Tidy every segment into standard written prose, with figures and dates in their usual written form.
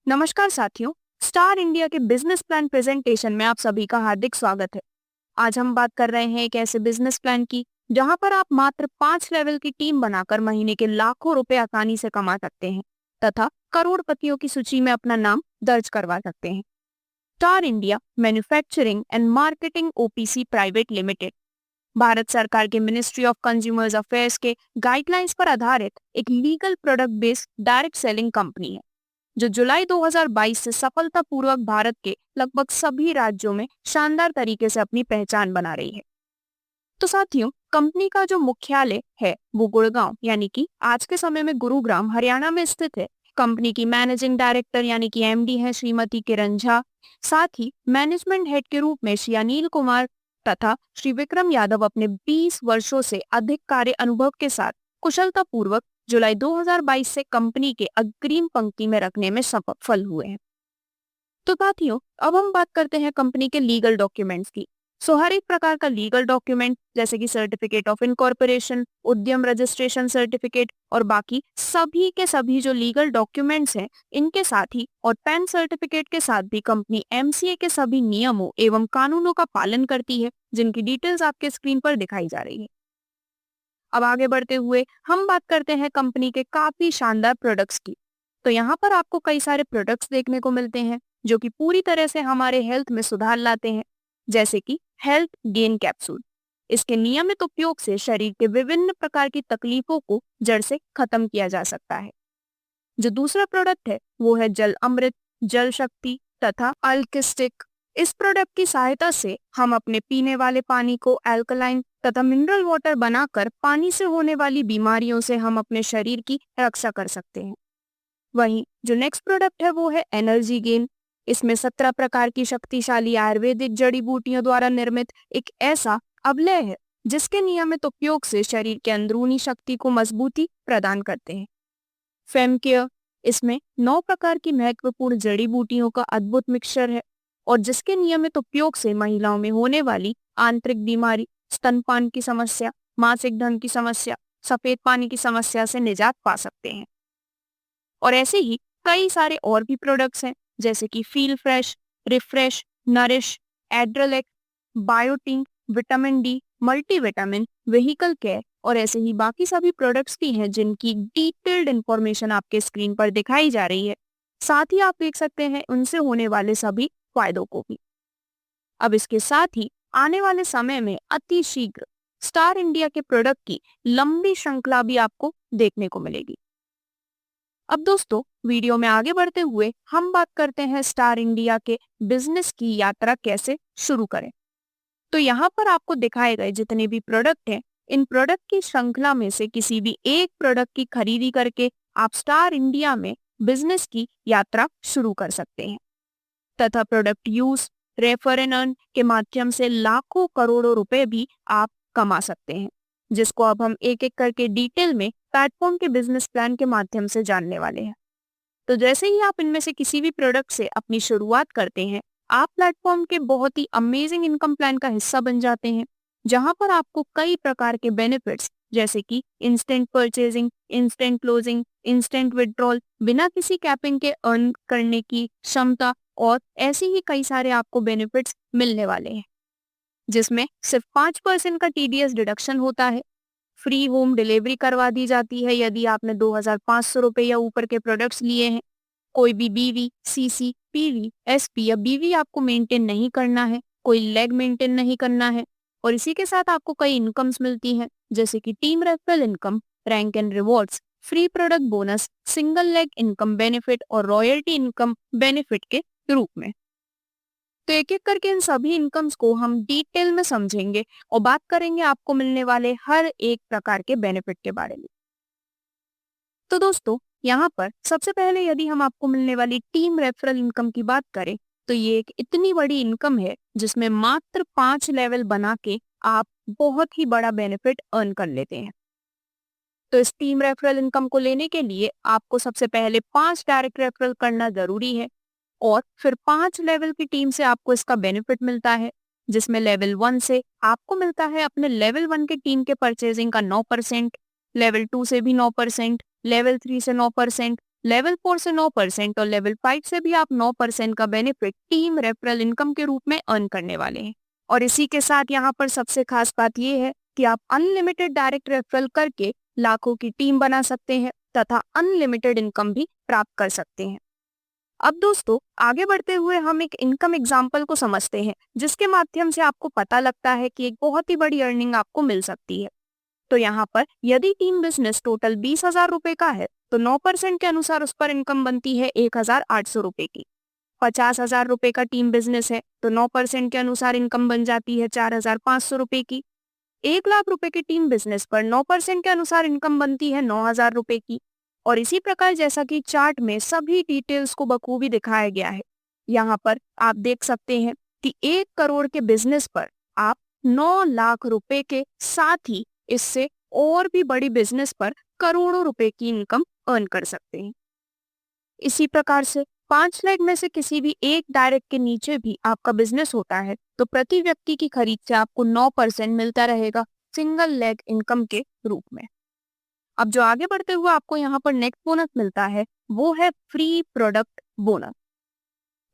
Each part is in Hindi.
नमस्कार साथियों। स्टार इंडिया के बिजनेस प्लान प्रेजेंटेशन में आप सभी का हार्दिक स्वागत है। आज हम बात कर रहे हैं एक ऐसे बिजनेस प्लान की जहां पर आप मात्र 5 लेवल की टीम बनाकर महीने के लाखों रुपए आसानी से कमा सकते हैं तथा करोड़पतियों की सूची में अपना नाम दर्ज करवा सकते हैं। Star India manufacturing and marketing OPC private limited Bharat सरकार के मिनिस्ट्री ऑफ कंज्यूमर्स अफेयर्स के गाइडलाइंस पर आधारित एक legal product based direct selling company है जो जुलाई 2022 से सफलतापूर्वक भारत के लगभग सभी राज्यों में शानदार तरीके से अपनी पहचान बना रही है। तो साथियों, कंपनी का जो मुख्यालय है वो गुड़गांव यानी कि आज के समय में गुरुग्राम हरियाणा में स्थित है। कंपनी की मैनेजिंग डायरेक्टर यानी कि एमडी है श्रीमती किरण झा। साथ ही मैनेजमेंट हेड के रूप में श्री अनिल कुमार तथा श्री विक्रम यादव अपने 20 वर्षों से अधिक कार्य अनुभव के साथ कुशलतापूर्वक जुलाई 2022 से कंपनी के अग्रिम पंक्ति में रखने में सफल हुए हैं। तो साथियों, अब हम बात करते हैं कंपनी के लीगल डॉक्यूमेंट्स की। हर एक प्रकार का लीगल डॉक्यूमेंट जैसे कि सर्टिफिकेट ऑफ इनकॉर्पोरेशन, उद्यम रजिस्ट्रेशन सर्टिफिकेट और बाकी सभी के सभी जो लीगल डॉक्यूमेंट्स हैं, इनके साथ ही और पैन सर्टिफिकेट के साथ भी कंपनी एमसीए के सभी नियमों एवं कानूनों का पालन करती है, जिनकी डिटेल्स आपके स्क्रीन पर दिखाई जा रही है। अब आगे बढ़ते हुए हम बात करते हैं कंपनी के काफी शानदार प्रोडक्ट्स की। तो यहाँ पर आपको कई सारे प्रोडक्ट्स देखने को मिलते हैं जो कि पूरी तरह से हमारे हेल्थ में सुधार लाते हैं, जैसे कि हेल्थ गेन कैप्सूल। इसके नियमित उपयोग से शरीर के विभिन्न प्रकार की तकलीफों को जड़ से खत्म किया जा सकता है। जो दूसरा प्रोडक्ट है वो है जल अमृत, जल शक्ति तथा अल्किस्टिक। इस प्रोडक्ट की सहायता से हम अपने पीने वाले पानी को अल्कलाइन तथा मिनरल वाटर बनाकर पानी से होने वाली बीमारियों से हम अपने शरीर की रक्षा कर सकते हैं। वहीं जो नेक्स्ट प्रोडक्ट है वो है एनर्जी गेन। इसमें 17 प्रकार की शक्तिशाली आयुर्वेदिक जड़ी बूटियों द्वारा निर्मित एक ऐसा अवलय है जिसके नियमित उपयोग से शरीर के अंदरूनी शक्ति को मजबूती प्रदान करते हैं। फेम केयर, इसमें 9 प्रकार की महत्वपूर्ण जड़ी बूटियों का अद्भुत मिक्सचर है और जिसके नियमित उपयोग से महिलाओं में होने वाली आंतरिक बीमारी, स्तनपान की समस्या, मासिक धर्म की समस्या, सफेद पानी की समस्या से निजात पा सकते हैं। और ऐसे ही कई सारे और भी प्रोडक्ट्स हैं जैसे कि फील फ्रेश, रिफ्रेश, नरिश, एड्रेलेक, बायोटिंग, vitamin D, multivitamin, vehicle care और ऐसे ही बाकी सभी प्रोडक्ट्स भी हैं जिनकी डिटेल्ड इंफॉर्मेशन आपके स्क्रीन पर दिखाई जा रही है। साथ ही आप देख सकते हैं उनसे होने वाले सभी फायदों को भी। अब इसके साथ ही आने वाले समय में अति शीघ्र स्टार इंडिया के प्रोडक्ट की लंबी श्रृंखला भी आपको देखने को मिलेगी। अब दोस्तों, वीडियो में आगे बढ़ते हुए हम बात करते हैं स्टार इंडिया के बिजनेस की यात्रा कैसे शुरू करें। तो यहाँ पर आपको दिखाए गए जितने भी प्रोडक्ट हैं, इन प्रोडक्ट की श्रृंखला में से किसी भी एक प्रोडक्ट की खरीदी करके आप स्टार इंडिया में बिजनेस की यात्रा शुरू कर सकते हैं तथा product use, refer and earn के माध्यम से लाखों करोड़ों रुपए भी आप कमा सकते हैं, जिसको अब हम एक एक करके डिटेल में प्लेटफॉर्म के बिजनेस प्लान के माध्यम से जानने वाले हैं। तो जैसे ही आप इनमें से किसी भी प्रोडक्ट से अपनी शुरुआत करते हैं, आप प्लेटफॉर्म के बहुत ही अमेजिंग इनकम प्लान का हिस्सा बन जाते हैं, जहां पर आपको कई प्रकार के बेनिफिट्स जैसे कि instant purchasing, instant closing, instant withdrawal, बिना किसी कैपिंग के अर्न करने की क्षमता और ऐसे ही कई सारे आपको बेनिफिट्स मिलने वाले हैं, जिसमें सिर्फ 5% का टीडीएस डिडक्शन होता है। फ्री होम डिलीवरी करवा दी जाती है यदि आपने 2500 रुपए या ऊपर के प्रोडक्ट्स लिए हैं। कोई भी बीवी, सीसी, पीवी, एसपी या बीवी आपको मेंटेन नहीं करना है, कोई लेग मेंटेन नहीं करना है और इसी के साथ आपको कई इनकम्स मिलती हैं जैसे कि team referral income, rank and rewards, free product bonus, single leg income benefit और रॉयल्टी इनकम बेनिफिट के रूप में। तो एक एक करके इन सभी इनकम्स को हम डिटेल में समझेंगे और बात करेंगे आपको मिलने वाले हर एक प्रकार के बेनिफिट के बारे में। तो दोस्तों, यहाँ पर सबसे पहले यदि हम आपको मिलने वाली टीम रेफरल इनकम की बात करें तो ये एक इतनी बड़ी इनकम है जिसमें मात्र 5 लेवल बना के आप बहुत ही बड़ा बेनिफिट अर्न कर लेते हैं। तो इस टीम रेफरल इनकम को लेने के लिए आपको सबसे पहले 5 डायरेक्ट रेफरल करना जरूरी है और फिर 5 लेवल की टीम से आपको इसका बेनिफिट मिलता है, जिसमें लेवल 1 से आपको मिलता है अपने लेवल 1 के टीम के परचेजिंग का 9%, लेवल 2 से भी 9%, लेवल 3 से 9%, लेवल 4 से 9% और लेवल 5 से भी आप 9% का बेनिफिट टीम रेफरल इनकम के रूप में अर्न करने वाले हैं। और इसी के साथ यहाँ पर सबसे खास बात यह है कि आप अनलिमिटेड डायरेक्ट रेफरल करके लाखों की टीम बना सकते हैं तथा अनलिमिटेड इनकम भी प्राप्त कर सकते हैं। अब दोस्तों आगे बढ़ते हुए हम एक इनकम एग्जाम्पल को समझते हैं जिसके माध्यम से आपको पता लगता है कि एक बहुत ही बड़ी अर्निंग आपको मिल सकती है। तो यहाँ पर यदि टीम बिजनेस टोटल 20,000 रुपए का है तो 9% के अनुसार उस पर इनकम बनती है 1,800 रुपए की। 50,000 रुपए का टीम बिजनेस है तो 9% के अनुसार इनकम बन जाती है 4,500 रुपए की। 1,00,000 रुपए की टीम बिजनेस पर 9% के अनुसार इनकम बनती है 9,000 रुपए की। और इसी प्रकार जैसा कि चार्ट में सभी डिटेल्स को बखूबी दिखाया गया है, यहाँ पर आप देख सकते हैं कि 1 करोड़ के बिजनेस पर आप 9 लाख रुपए के साथ ही इससे और भी बड़ी बिजनेस पर करोड़ों रुपए की इनकम अर्न कर सकते हैं। इसी प्रकार से 5 लाख में से किसी भी एक डायरेक्ट के नीचे भी आपका बिजनेस होता है तो प्रति व्यक्ति की खरीद से आपको 9% मिलता रहेगा सिंगल लेग इनकम के रूप में। अब जो आगे बढ़ते हुए आपको यहाँ पर नेक्स्ट बोनस मिलता है वो है फ्री प्रोडक्ट बोनस।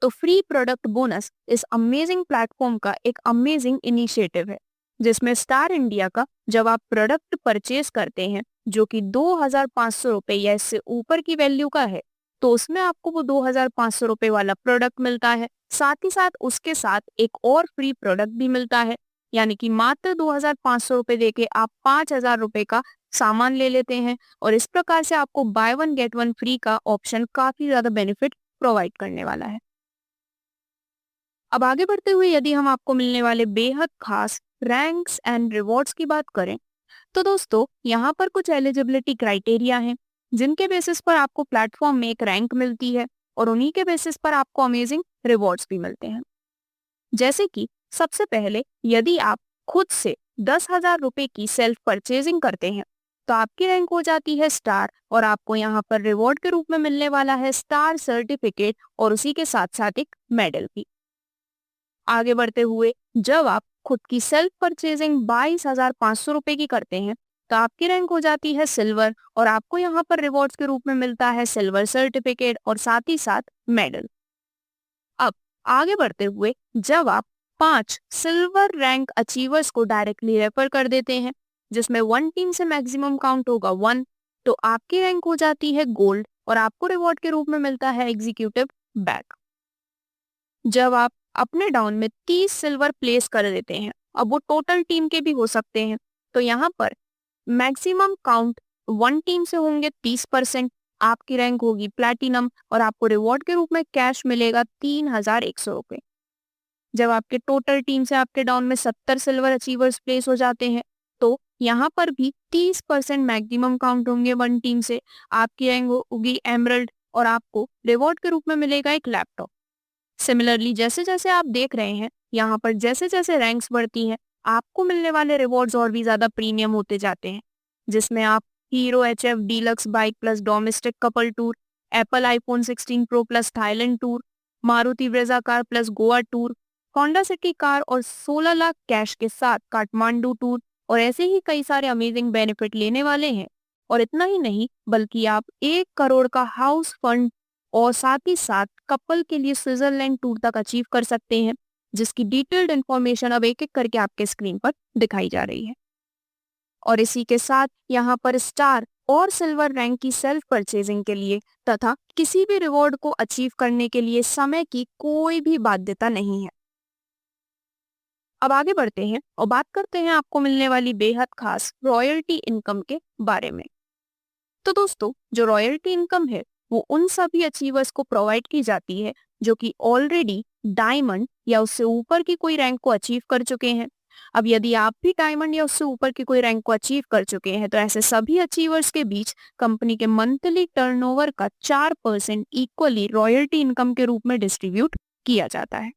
तो फ्री प्रोडक्ट बोनस इस अमेजिंग प्लेटफॉर्म का एक अमेजिंग इनिशिएटिव है जिसमें स्टार इंडिया का जब आप प्रोडक्ट परचेज करते हैं जो कि 2,500 रुपए या इससे ऊपर की वैल्यू का है तो उसमें आपको वो 2,500 रुपए वाला प्रोडक्ट मिलता है। साथ ही साथ उसके साथ एक और फ्री प्रोडक्ट भी मिलता है, यानी कि मात्र 2,500 रुपए देके आप 5,000 रुपए का सामान ले लेते हैं और इस प्रकार से आपको by one get one free का ऑप्शन काफी ज्यादा बेनिफिट प्रोवाइड करने वाला है। अब आगे बढ़ते हुए यदि हम आपको मिलने वाले बेहद खास रैंक्स एंड रिवॉर्ड्स की बात करें तो दोस्तों यहाँ पर कुछ एलिजिबिलिटी क्राइटेरिया हैं जिनके बेसिस पर आपको प्लेटफॉर्म में एक रैंक मिलती है और उन्हीं के बेसिस पर आपको अमेजिंग रिवॉर्ड्स भी मिलते हैं। जैसे कि सबसे पहले यदि आप खुद से 10,000 रुपए की सेल्फ परचेजिंग करते हैं तो आपकी रैंक हो जाती है स्टार और आपको यहाँ पर रिवॉर्ड के रूप में मिलने वाला है स्टार सर्टिफिकेट और उसी के साथ साथ एक मेडल भी। आगे बढ़ते हुए जब आप खुद की सेल्फ परचेजिंग 22,500 रुपए की करते हैं तो आपकी रैंक हो जाती है सिल्वर और आपको यहाँ पर रिवॉर्ड्स के रूप में मिलता है सिल्वर सर्टिफिकेट और साथ ही साथ मेडल। अब आगे बढ़ते हुए जब आप 5 सिल्वर रैंक अचीवर्स को डायरेक्टली रेफर कर देते हैं जिसमें 1 टीम से मैक्सिमम काउंट होगा 1 तो आपकी रैंक हो जाती है गोल्ड और आपको रिवॉर्ड के रूप में मिलता है एग्जीक्यूटिव बैग। जब आप अपने डाउन में 30 सिल्वर प्लेस कर देते हैं, अब वो टोटल टीम के भी हो सकते हैं, तो यहाँ पर मैक्सिमम काउंट 1 टीम से होंगे 30%, आपकी रैंक होगी प्लैटिनम और आपको रिवॉर्ड के रूप में कैश मिलेगा 3,100 रुपए। जब आपके टोटल टीम से आपके डाउन में 70 सिल्वर अचीवर्स प्लेस हो जाते हैं तो यहाँ पर भी 30% मैक्सिमम काउंट होंगे 1 टीम से, आपकी रैंक होगी एमरल्ड और आपको रिवॉर्ड के रूप में मिलेगा एक लैपटॉप। सिमिलरली जैसे जैसे आप देख रहे हैं यहाँ पर जैसे जैसे रैंक्स बढ़ती हैं आपको मिलने वाले रिवॉर्ड्स और भी ज्यादा प्रीमियम होते जाते हैं जिसमें आप hero HF deluxe bike plus domestic couple tour, Apple iPhone 16 pro plus Thailand tour, Maruti Brezza car plus Goa tour, Honda city car और 16 लाख कैश के साथ काठमांडू टूर और ऐसे ही कई सारे अमेजिंग बेनिफिट लेने वाले हैं। और इतना ही नहीं बल्कि आप 1 करोड़ का हाउस फंड और साथ ही साथ कपल के लिए स्विट्जरलैंड टूर तक अचीव कर सकते हैं जिसकी डिटेल्ड इंफॉर्मेशन अब एक एक करके आपके स्क्रीन पर दिखाई जा रही है। और इसी के साथ यहाँ पर स्टार और सिल्वर रैंक की सेल्फ परचेजिंग के लिए तथा किसी भी रिवॉर्ड को अचीव करने के लिए समय की कोई भी बाध्यता नहीं है। अब आगे बढ़ते हैं और बात करते हैं आपको मिलने वाली बेहद खास रॉयल्टी इनकम के बारे में। तो दोस्तों जो रॉयल्टी इनकम है वो उन सभी अचीवर्स को प्रोवाइड की जाती है जो कि ऑलरेडी डायमंड या उससे ऊपर की कोई रैंक को अचीव कर चुके हैं। अब यदि आप भी डायमंड या उससे ऊपर की कोई रैंक को अचीव कर चुके हैं तो ऐसे सभी अचीवर्स के बीच कंपनी के मंथली टर्नओवर का 4% इक्वली रॉयल्टी इनकम के रूप में डिस्ट्रीब्यूट किया जाता है।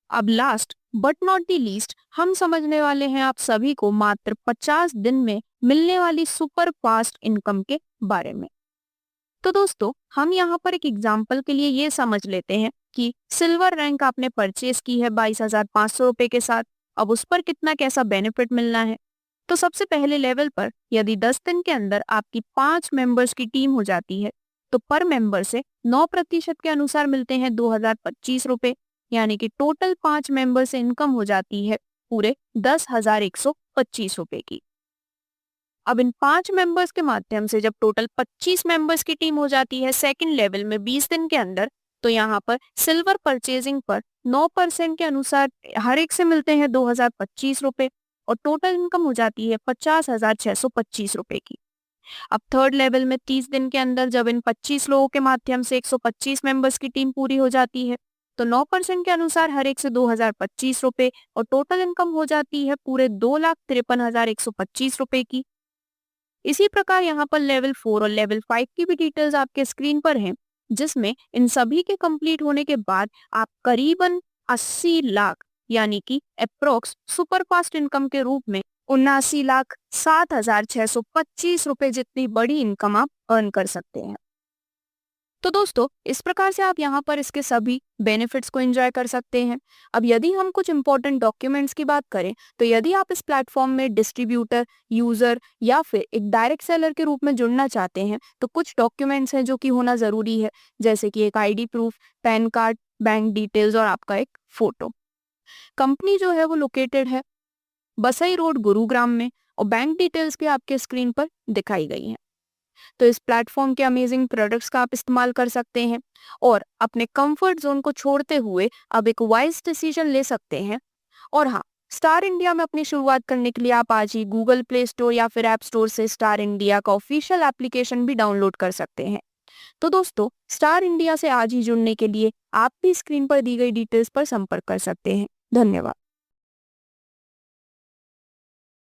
अब last but not the least हम समझने वाले हैं आप सभी को मात्र 50 दिन में मिलने वाली सुपर फास्ट इनकम के बारे में। तो दोस्तों हम यहाँ पर एक एग्जाम्पल के लिए ये समझ लेते हैं कि सिल्वर रैंक आपने परचेज की है 22,500 रुपए के साथ, अब उस पर कितना कैसा बेनिफिट मिलना है। तो सबसे पहले लेवल पर यदि 10 दिन के अंदर आपकी 5 मेंबर्स की टीम हो जाती है तो पर मेंबर से 9% के अनुसार मिलते हैं 2025 रुपए, यानी कि टोटल 5 मेंबर से इनकम हो जाती है पूरे 10,125 रुपए की। अब इन 5 मेंबर्स के माध्यम से जब टोटल 25 मेंबर्स की टीम हो जाती है सेकंड लेवल में 20 दिन के अंदर, तो यहाँ पर सिल्वर परचेजिंग पर 9% के अनुसार हर एक से मिलते हैं 2025 रुपए और टोटल इनकम हो जाती है 50,625 रुपए की। अब थर्ड लेवल में 30 दिन के अंदर जब इन 25 लोगों के माध्यम से 125 मेंबर्स की टीम पूरी हो जाती है तो 9% के अनुसार हर एक से 2025 रुपए और टोटल इनकम हो जाती है पूरे 2,53,125 रुपए की। इसी प्रकार यहाँ पर लेवल 4 और लेवल 5 की भी डिटेल्स आपके स्क्रीन पर हैं, जिसमें इन सभी के कंप्लीट होने के बाद आप करीबन 80 लाख यानी कि अप्रोक्स सुपरफास्ट इनकम के रूप में 79,07,625 रुपए जितनी बड़ी इनकम आप अर्न कर सकते हैं। तो दोस्तों इस प्रकार से आप यहाँ पर इसके सभी बेनिफिट्स को एंजॉय कर सकते हैं। अब यदि हम कुछ इंपॉर्टेंट डॉक्यूमेंट्स की बात करें तो यदि आप इस प्लेटफॉर्म में डिस्ट्रीब्यूटर, यूजर या फिर एक डायरेक्ट सेलर के रूप में जुड़ना चाहते हैं तो कुछ डॉक्यूमेंट्स हैं जो कि होना जरूरी है, जैसे कि एक ID proof, pan card, bank details और आपका एक फोटो। कंपनी जो है वो लोकेटेड है बसई रोड गुरुग्राम में और बैंक डिटेल्स भी आपके स्क्रीन पर दिखाई गई हैं। तो इस प्लेटफॉर्म के अमेजिंग प्रोडक्ट्स का आप इस्तेमाल कर सकते हैं और अपने कंफर्ट जोन को छोड़ते हुए अब एक वाइज डिसीजन ले सकते हैं। और हाँ, स्टार इंडिया में अपनी शुरुआत करने के लिए आप आज ही गूगल प्ले स्टोर या फिर ऐप स्टोर से स्टार इंडिया का ऑफिशियल एप्लीकेशन भी डाउनलोड कर सकते हैं। तो दोस्तों स्टार इंडिया से आज ही जुड़ने के लिए आप भी स्क्रीन पर दी गई डिटेल्स पर संपर्क कर सकते हैं। धन्यवाद।